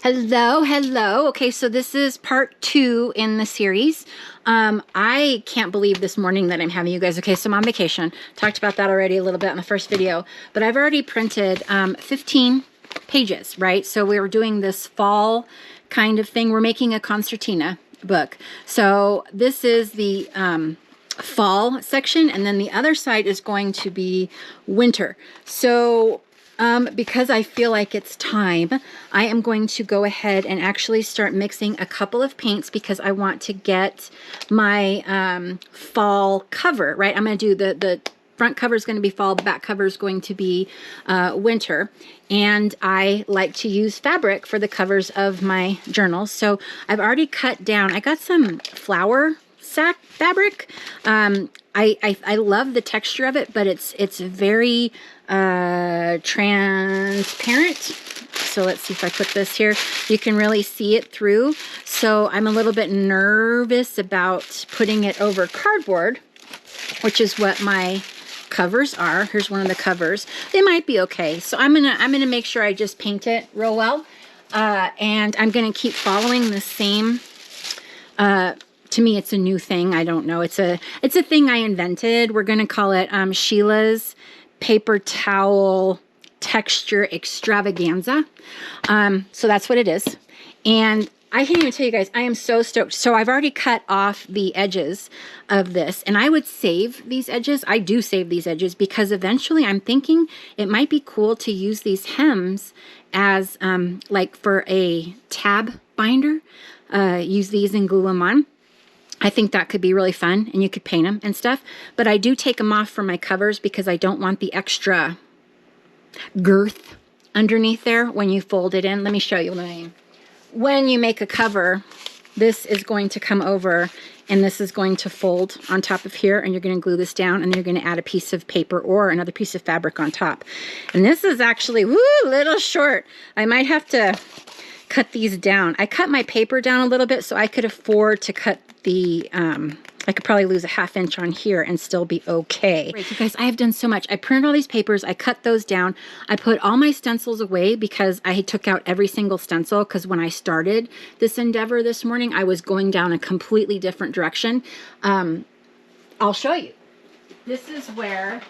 Hello, hello. Okay, so this is part 2 in the series. I can't believe this morning that I'm having you guys. Okay, so I'm on vacation. Talked about that already a little bit in the first video, but I've already printed 15 pages, right? So we were doing this fall kind of thing. We're making a concertina book. So this is the fall section, and then the other side is going to be winter. So because I feel like it's time, I am going to go ahead and actually start mixing a couple of paints because I want to get my fall cover, right? I'm going to do the front cover is going to be fall, the back cover is going to be winter. And I like to use fabric for the covers of my journals. So I've already cut down, I got some flower sack fabric. I love the texture of it, but it's very transparent. So let's see if I put this here. You can really see it through. So I'm a little bit nervous about putting it over cardboard, which is what my covers are. Here's one of the covers. They might be okay. So I'm gonna make sure I just paint it real well. And I'm gonna keep following the same to me, it's a new thing. I don't know. It's a thing I invented. We're going to call it Sheila's Paper Towel Texture Extravaganza. So that's what it is. And I can't even tell you guys, I am so stoked. So I've already cut off the edges of this, and I would save these edges. I do save these edges because eventually I'm thinking it might be cool to use these hems as like for a tab binder. Use these and glue them on. I think that could be really fun, and you could paint them and stuff. But I do take them off from my covers because I don't want the extra girth underneath there when you fold it in. Let me show you. When you make a cover, this is going to come over, and this is going to fold on top of here, and you're going to glue this down, and then you're going to add a piece of paper or another piece of fabric on top. And this is actually, woo, a little short. I might have to cut these down. I cut my paper down a little bit so I could afford to cut the, I could probably lose a ½ inch on here and still be okay. Right, you guys, I have done so much. I printed all these papers, I cut those down, I put all my stencils away because I took out every single stencil because when I started this endeavor this morning, I was going down a completely different direction. I'll show you. This is where,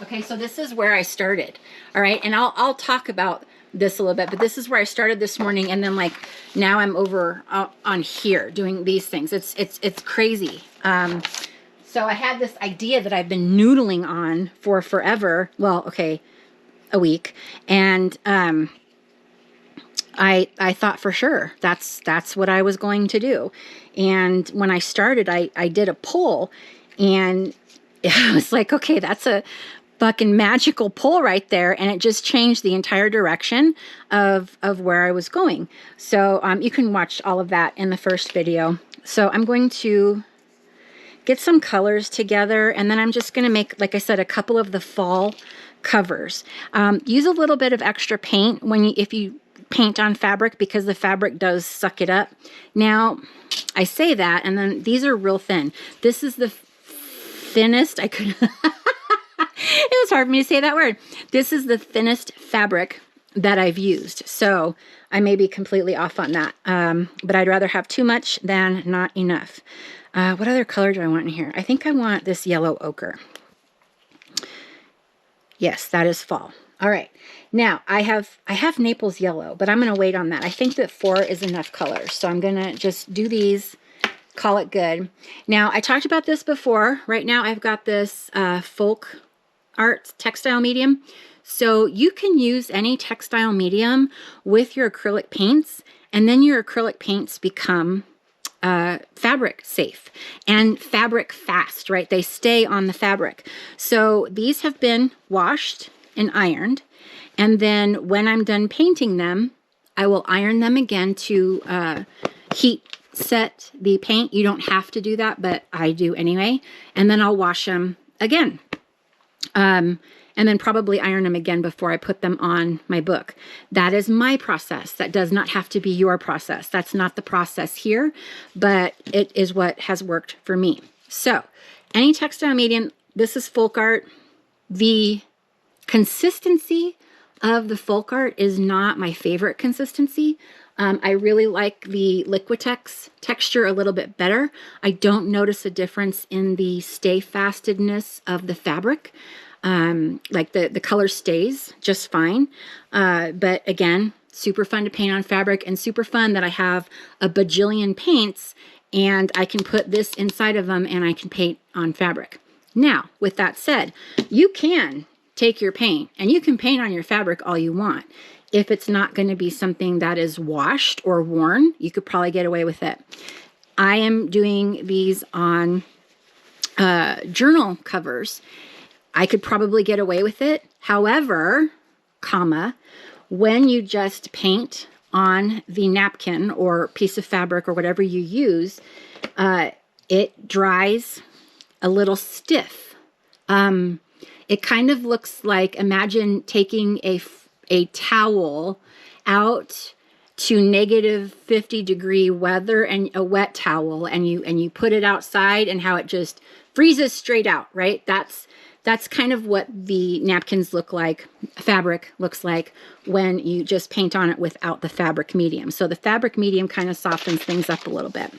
okay, so this is where I started, all right? And I'll talk about this a little bit, but this is where I started this morning, and then like now I'm over on here doing these things. It's crazy. So I had this idea that I've been noodling on for forever. Well, okay, a week, and I thought for sure that's what I was going to do. And when I started, I did a poll, and I was like, okay, that's a fucking magical pull right there, and it just changed the entire direction of where I was going. So you can watch all of that in the first video. So I'm going to get some colors together, and then I'm just going to make, like I said, a couple of the fall covers. Use a little bit of extra paint if you paint on fabric, because the fabric does suck it up. Now, I say that, and then these are real thin. This is the thinnest I could... It was hard for me to say that word. This is the thinnest fabric that I've used. So I may be completely off on that. But I'd rather have too much than not enough. What other color do I want in here? I think I want this yellow ochre. Yes, that is fall. All right. Now I have Naples yellow, but I'm going to wait on that. I think that 4 is enough colors. So I'm going to just do these, call it good. Now I talked about this before. Right now I've got this folk art textile medium. So you can use any textile medium with your acrylic paints, and then your acrylic paints become fabric safe and fabric fast, right? They stay on the fabric. So these have been washed and ironed, and then when I'm done painting them, I will iron them again to heat set the paint. You don't have to do that, but I do anyway. And then I'll wash them again. And then probably iron them again before I put them on my book. That is my process. That does not have to be your process. That's not the process here, but it is what has worked for me. So any textile medium, this is folk art. The consistency of the folk art is not my favorite consistency. I really like the Liquitex texture a little bit better. I don't notice a difference in the stay fastedness of the fabric. Like the color stays just fine. But again, super fun to paint on fabric, and super fun that I have a bajillion paints and I can put this inside of them and I can paint on fabric. Now, with that said, you can take your paint and you can paint on your fabric all you want. If it's not going to be something that is washed or worn, you could probably get away with it. I am doing these on journal covers. I could probably get away with it. However, when you just paint on the napkin or piece of fabric or whatever you use, it dries a little stiff. It kind of looks like, imagine taking a towel out to -50-degree weather, and a wet towel, and you put it outside, and how it just freezes straight out, right? That's kind of what the napkins look like, fabric looks like, when you just paint on it without the fabric medium. So the fabric medium kind of softens things up a little bit.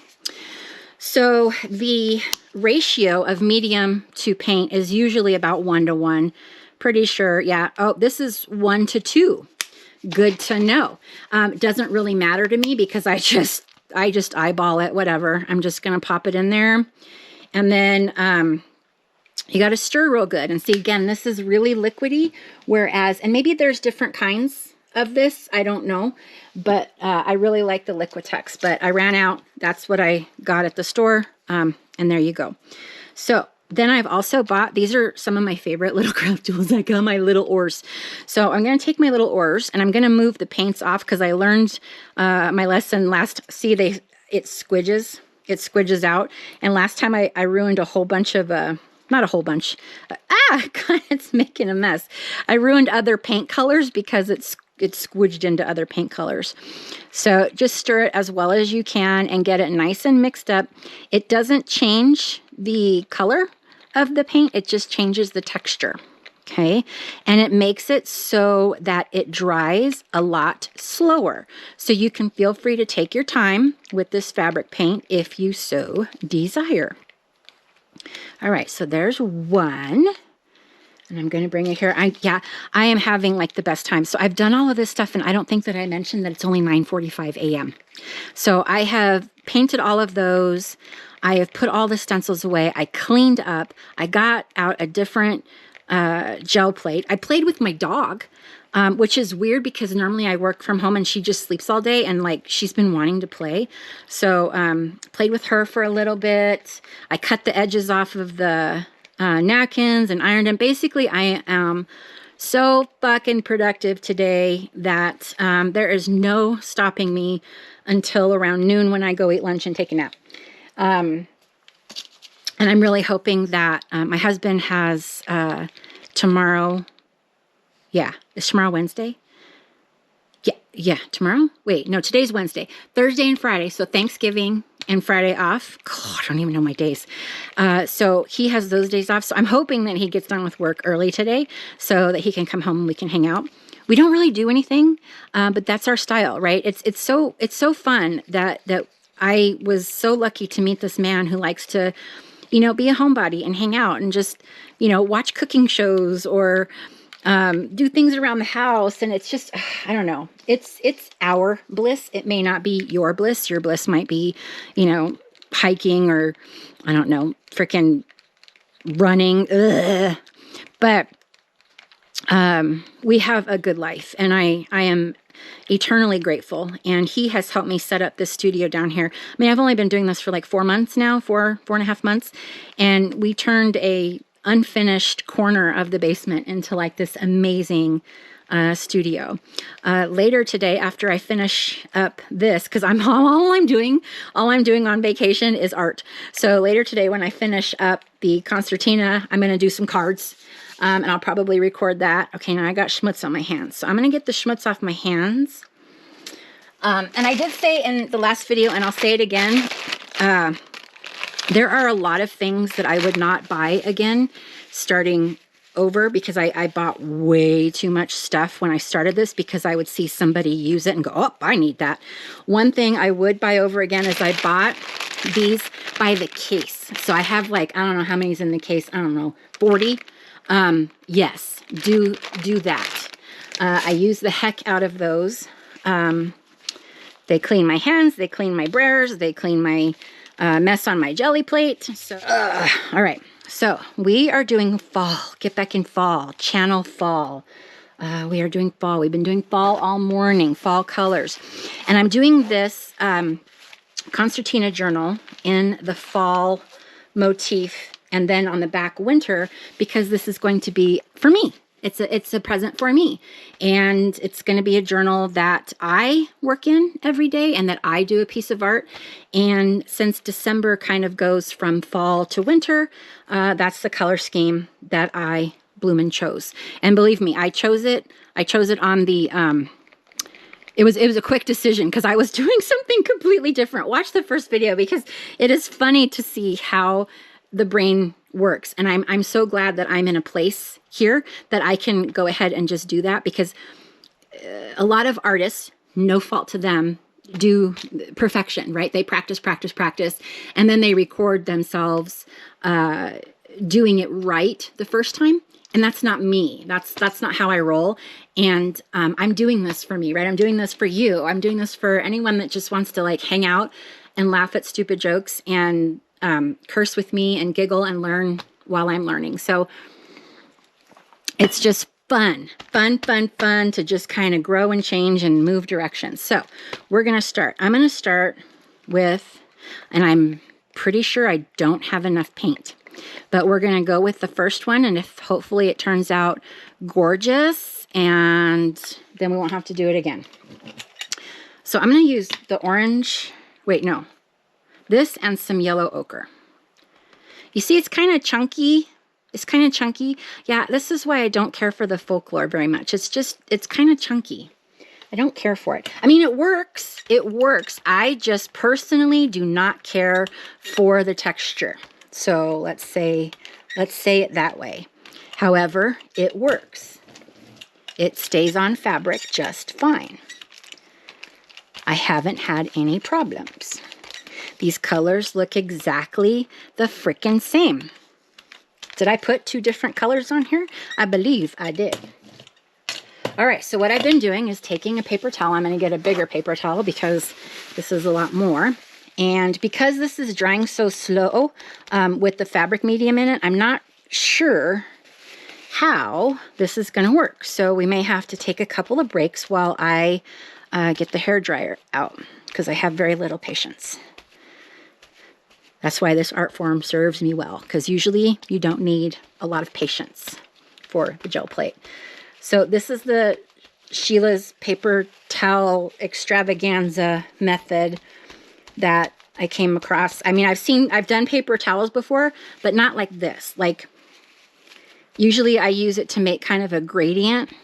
So the ratio of medium to paint is usually about 1:1. Pretty sure, yeah. Oh, this is 1:2. Good to know. Doesn't really matter to me because I just eyeball it, whatever. I'm just going to pop it in there. And then you got to stir real good. And see, again, this is really liquidy, whereas, and maybe there's different kinds of this, I don't know, but I really like the Liquitex, but I ran out. That's what I got at the store, and there you go. So then I've also bought, these are some of my favorite little craft tools. I got my little oars. So I'm going to take my little oars and I'm going to move the paints off because I learned my lesson last, see, it squidges. It squidges out. And last time I ruined a whole bunch of, not a whole bunch. God, it's making a mess. I ruined other paint colors because it's squidged into other paint colors. So just stir it as well as you can and get it nice and mixed up. It doesn't change the color of the paint, it just changes the texture. Okay, and it makes it so that it dries a lot slower. So you can feel free to take your time with this fabric paint if you so desire. All right, so there's one. And I'm going to bring it here. I am having like the best time. So I've done all of this stuff, and I don't think that I mentioned that it's only 9:45 a.m. So I have painted all of those. I have put all the stencils away. I cleaned up. I got out a different gel plate. I played with my dog, which is weird because normally I work from home and she just sleeps all day, and like she's been wanting to play. So played with her for a little bit. I cut the edges off of the napkins and ironed them. Basically, I am so fucking productive today that there is no stopping me until around noon when I go eat lunch and take a nap. And I'm really hoping that my husband has tomorrow. Yeah, is tomorrow Wednesday? Yeah, tomorrow? Wait, no, today's Wednesday. Thursday and Friday, so Thanksgiving and Friday off. God, I don't even know my days. So he has those days off. So I'm hoping that he gets done with work early today so that he can come home and we can hang out. We don't really do anything, but that's our style, right? It's so fun that I was so lucky to meet this man who likes to, be a homebody and hang out and just, watch cooking shows or do things around the house. And it's just, I don't know. It's our bliss. It may not be your bliss. Your bliss might be, hiking or, I don't know, freaking running. Ugh. But we have a good life, and I am eternally grateful. And he has helped me set up this studio down here. I mean, I've only been doing this for like 4 months now, four and a half months. And we turned a unfinished corner of the basement into like this amazing studio. Later today, after I finish up this, because all I'm doing on vacation is art. So later today, when I finish up the concertina, I'm going to do some cards. And I'll probably record that. Okay, now I got schmutz on my hands. So I'm going to get the schmutz off my hands. And I did say in the last video, and I'll say it again, there are a lot of things that I would not buy again starting over because I bought way too much stuff when I started this because I would see somebody use it and go, oh, I need that. One thing I would buy over again is I bought these by the case. So I have like, I don't know how many's in the case. I don't know, 40. Yes, do that. I use the heck out of those. They clean my hands, they clean my brairs, they clean my mess on my jelly plate. So, all right. So we are doing fall. Get back in fall. Channel fall. We are doing fall. We've been doing fall all morning. Fall colors. And I'm doing this Concertina Journal in the fall motif. And then on the back winter, because this is going to be for me. It's a present for me. And it's going to be a journal that I work in every day and that I do a piece of art. And since December kind of goes from fall to winter, that's the color scheme that I bloomin' chose. And believe me, I chose it on the, it was a quick decision because I was doing something completely different. Watch the first video because it is funny to see how the brain works. And I'm so glad that I'm in a place here that I can go ahead and just do that, because a lot of artists, no fault to them, do perfection, right? They practice, and then they record themselves doing it right the first time. And that's not me. That's not how I roll. And I'm doing this for me, right? I'm doing this for you. I'm doing this for anyone that just wants to like hang out and laugh at stupid jokes and curse with me and giggle and learn while I'm learning. So it's just fun to just kind of grow and change and move directions. So we're going to start. I'm going to start with, and I'm pretty sure I don't have enough paint, but we're going to go with the first one. And if hopefully it turns out gorgeous, and then we won't have to do it again. So I'm going to use the orange. Wait, no. This and some yellow ochre. You see, it's kind of chunky. It's kind of chunky. Yeah, this is why I don't care for the folklore very much. It's kind of chunky. I don't care for it. I mean, it works. It works. I just personally do not care for the texture. So let's say it that way. However, it works. It stays on fabric just fine. I haven't had any problems. These colors look exactly the frickin' same. Did I put two different colors on here? I believe I did. All right, so what I've been doing is taking a paper towel. I'm going to get a bigger paper towel because this is a lot more. And because this is drying so slow with the fabric medium in it, I'm not sure how this is going to work. So we may have to take a couple of breaks while I get the hairdryer out because I have very little patience. That's why this art form serves me well, because usually you don't need a lot of patience for the gel plate. So this is the Sheila's paper towel extravaganza method that I came across. I mean, I've done paper towels before, but not like this. Like, usually I use it to make kind of a gradient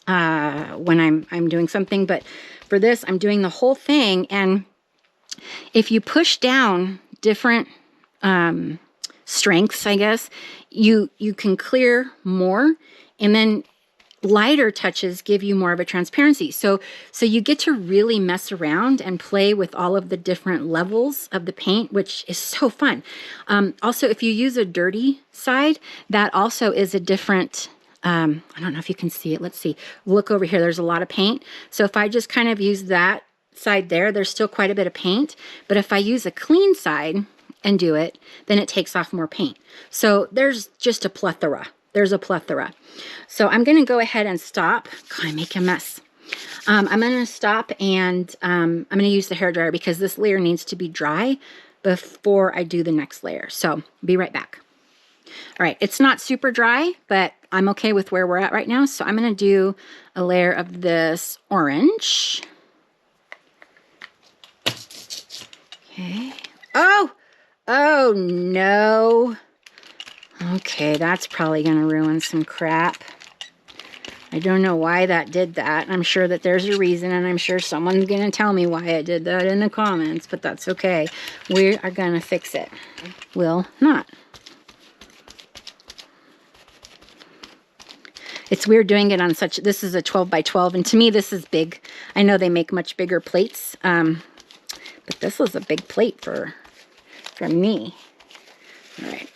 when I'm doing something, but for this, I'm doing the whole thing. And if you push down different strengths, I guess, you can clear more, and then lighter touches give you more of a transparency. So you get to really mess around and play with all of the different levels of the paint, which is so fun. Also, if you use a dirty side, that also is a different, I don't know if you can see it. Let's see. Look over here. There's a lot of paint. So if I just kind of use that side there's still quite a bit of paint. But if I use a clean side and do it, then it takes off more paint. So there's just a plethora. There's a plethora. So I'm going to go ahead and stop. God, I make a mess. I'm going to stop, and I'm going to use the hairdryer because this layer needs to be dry before I do the next layer. So be right back. All right, it's not super dry, but I'm okay with where we're at right now. So I'm going to do a layer of this orange. Okay. Oh no. Okay, that's probably going to ruin some crap. I don't know why that did that. I'm sure that there's a reason, and I'm sure someone's going to tell me why it did that in the comments, but that's okay. We are going to fix it. Will not. It's weird doing it on such, this is a 12 by 12, and to me this is big. I know they make much bigger plates, but this is a big plate for me. All right.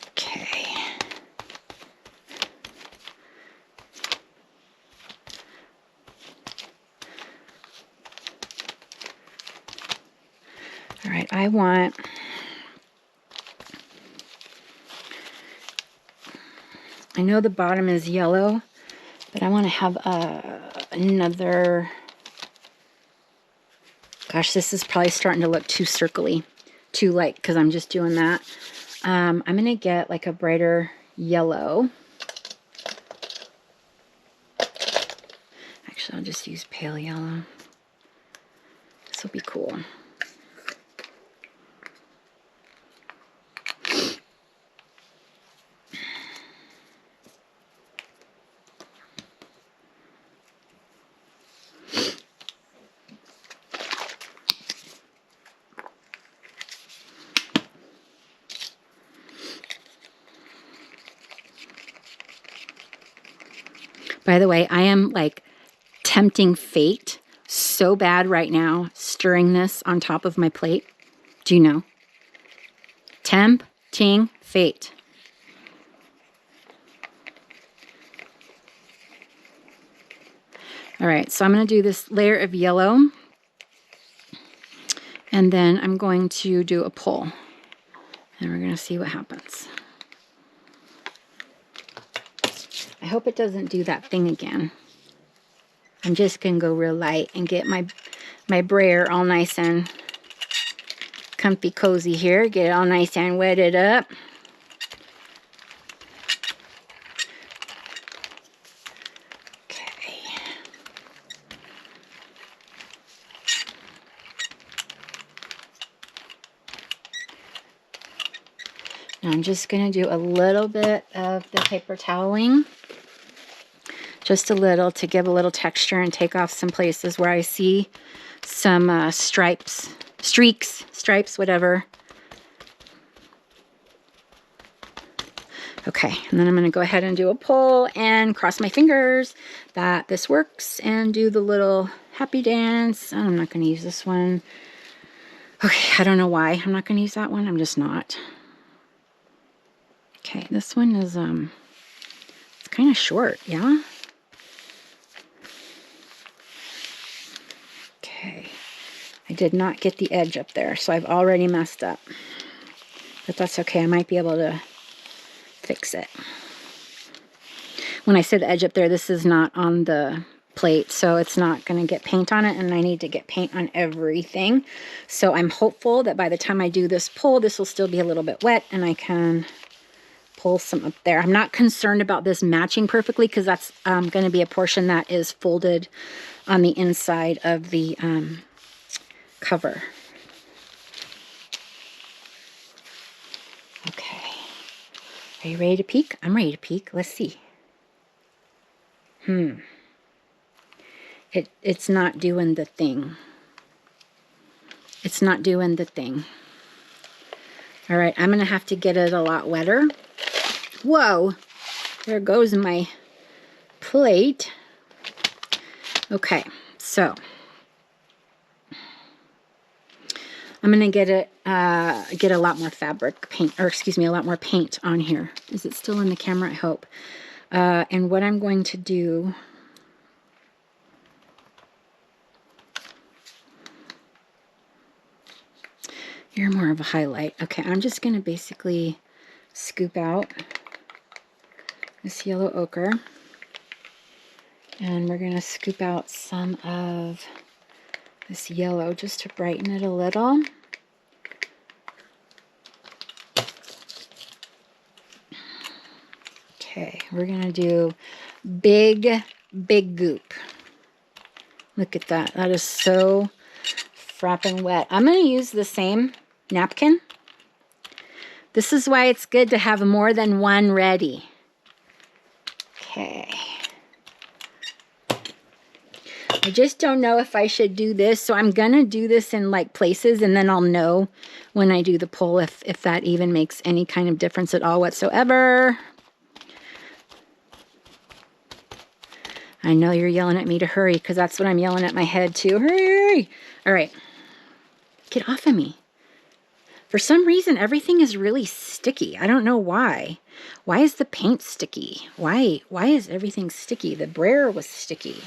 Okay. All right, I know the bottom is yellow, but I want to have another, gosh, this is probably starting to look too circly, too light, because I'm just doing that. I'm going to get like a brighter yellow. Actually, I'll just use pale yellow. This will be cool. By the way, I am like tempting fate so bad right now, stirring this on top of my plate. Do you know? Tempting fate. All right, so I'm going to do this layer of yellow, and then I'm going to do a pull, and we're going to see what happens. I hope it doesn't do that thing again. I'm just going to go real light and get my brayer all nice and comfy cozy here. Get it all nice and wetted up. Okay. Now I'm just going to do a little bit of the paper toweling. Just a little to give a little texture and take off some places where I see some stripes, streaks, stripes, whatever. Okay, and then I'm going to go ahead and do a pull and cross my fingers that this works and do the little happy dance. I'm not going to use this one. Okay, I don't know why I'm not going to use that one. I'm just not. Okay, this one is, it's kind of short, yeah? Okay, I did not get the edge up there, so I've already messed up. But that's okay, I might be able to fix it. When I say the edge up there, this is not on the plate, so it's not going to get paint on it, and I need to get paint on everything. So I'm hopeful that by the time I do this pull, this will still be a little bit wet, and I can pull some up there. I'm not concerned about this matching perfectly, because that's going to be a portion that is folded on the inside of the cover. Okay. Are you ready to peek? I'm ready to peek. Let's see. It's not doing the thing. It's not doing the thing. All right, I'm going to have to get it a lot wetter. Whoa, there goes my plate. Okay, so I'm going to get a lot more fabric paint, or excuse me, a lot more paint on here. Is it still in the camera? I hope. And what I'm going to do, you're more of a highlight. Okay, I'm just going to basically scoop out this yellow ochre, and we're going to scoop out some of this yellow just to brighten it a little. Okay, we're going to do big goop. Look at that. That is so frapping wet. I'm going to use the same napkin. This is why it's good to have more than one ready. Okay. I just don't know if I should do this, so I'm going to do this in like places, and then I'll know when I do the pull, if that even makes any kind of difference at all whatsoever. I know you're yelling at me to hurry, because that's what I'm yelling at my head too. Hurry! All right. Get off of me. For some reason, everything is really sticky. I don't know why. Why is the paint sticky? Why is everything sticky? The brayer was sticky.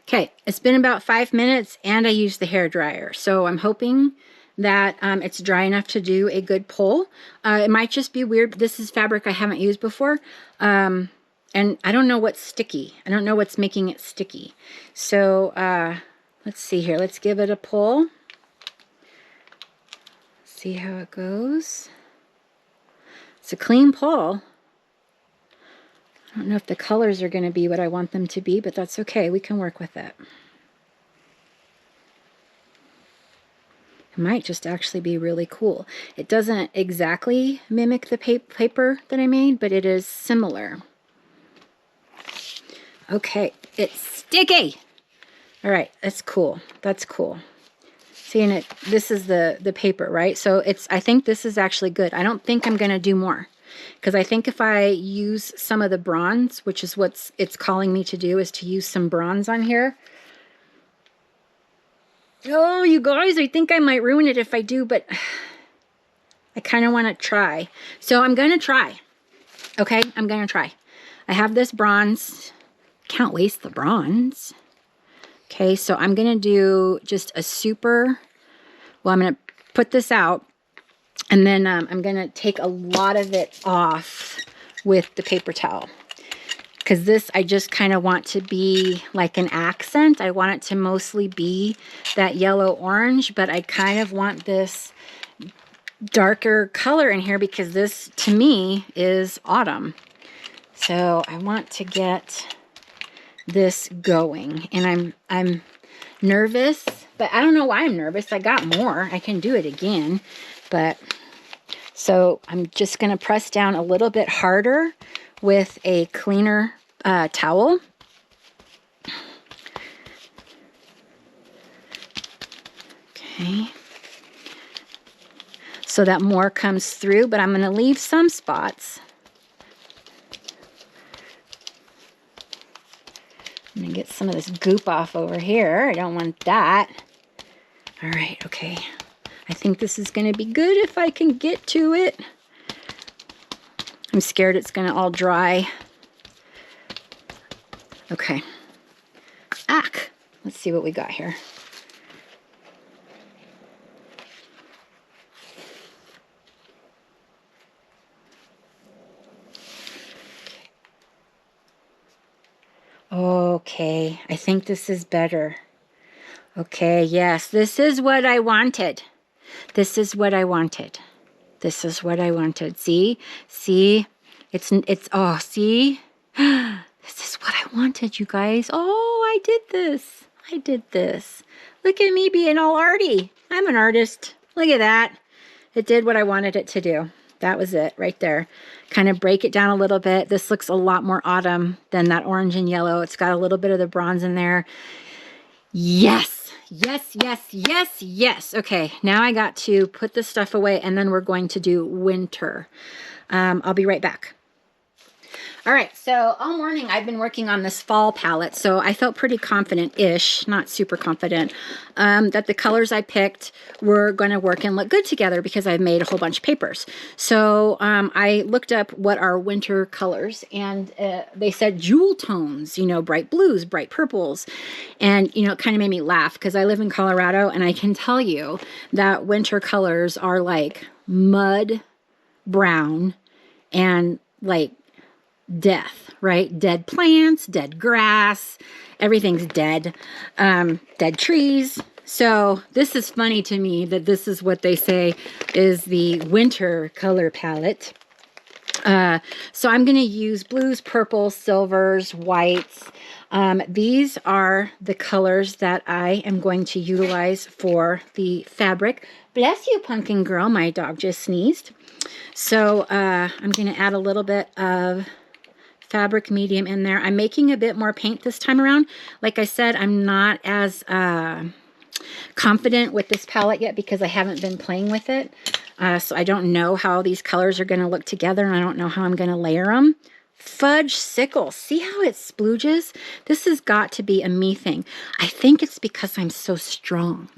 Okay, it's been about 5 minutes and I used the hair dryer. So I'm hoping that it's dry enough to do a good pull. It might just be weird. This is fabric I haven't used before. And I don't know what's sticky. I don't know what's making it sticky. So let's see here. Let's give it a pull. See how it goes. It's a clean pull. I don't know if the colors are going to be what I want them to be, but that's okay. We can work with it. It might just actually be really cool. It doesn't exactly mimic the paper that I made, but it is similar. Okay, it's sticky. All right, that's cool. That's cool. See, and this is the paper, right? So I think this is actually good. I don't think I'm going to do more, because I think if I use some of the bronze, which is what it's calling me to do, is to use some bronze on here. Oh, you guys, I think I might ruin it if I do, but I kind of want to try. So I'm going to try. Okay, I'm going to try. I have this bronze. Can't waste the bronze. Okay, so I'm going to do just a super, well, I'm going to put this out, and then I'm going to take a lot of it off with the paper towel. Because this, I just kind of want to be like an accent. I want it to mostly be that yellow-orange, but I kind of want this darker color in here because this, to me, is autumn. So I want to get this going, and I'm nervous, but I don't know why I'm nervous. I got more. I can do it again, but so I'm just going to press down a little bit harder with a cleaner towel. Okay. So that more comes through, but I'm going to leave some spots. I'm going to get some of this goop off over here. I don't want that. All right, okay. I think this is going to be good if I can get to it. I'm scared it's going to all dry. Okay. Let's see what we got here. Okay, I think this is better. Okay, yes, this is what I wanted. This is what I wanted. This is what I wanted. See? See? Oh, see? This is what I wanted, you guys. Oh, I did this. I did this. Look at me being all arty. I'm an artist. Look at that. It did what I wanted it to do. That was it right there. Kind of break it down a little bit. This looks a lot more autumn than that orange and yellow. It's got a little bit of the bronze in there. Yes, yes, yes, yes, yes. Okay, now I got to put this stuff away, and then we're going to do winter. I'll be right back. All right, so all morning I've been working on this fall palette, so I felt pretty confident-ish, not super confident, that the colors I picked were going to work and look good together because I've made a whole bunch of papers. So I looked up what are winter colors, and they said jewel tones, you know, bright blues, bright purples, and, you know, it kind of made me laugh because I live in Colorado, and I can tell you that winter colors are like mud brown and like death, right? Dead plants, dead grass, everything's dead, dead trees. So this is funny to me that this is what they say is the winter color palette. So I'm going to use blues, purples, silvers, whites. These are the colors that I am going to utilize for the fabric. Bless you, pumpkin girl. My dog just sneezed. So I'm going to add a little bit of fabric medium in there. I'm making a bit more paint this time around. Like I said, I'm not as confident with this palette yet because I haven't been playing with it. So I don't know how these colors are going to look together, and I don't know how I'm going to layer them. Fudge sickle. See how it splooges? This has got to be a me thing. I think it's because I'm so strong.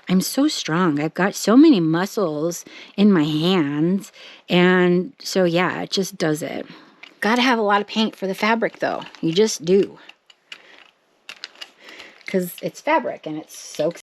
I'm so strong. I've got so many muscles in my hands. And so, yeah, it just does it. Got to have a lot of paint for the fabric, though. You just do. Because it's fabric and it soaks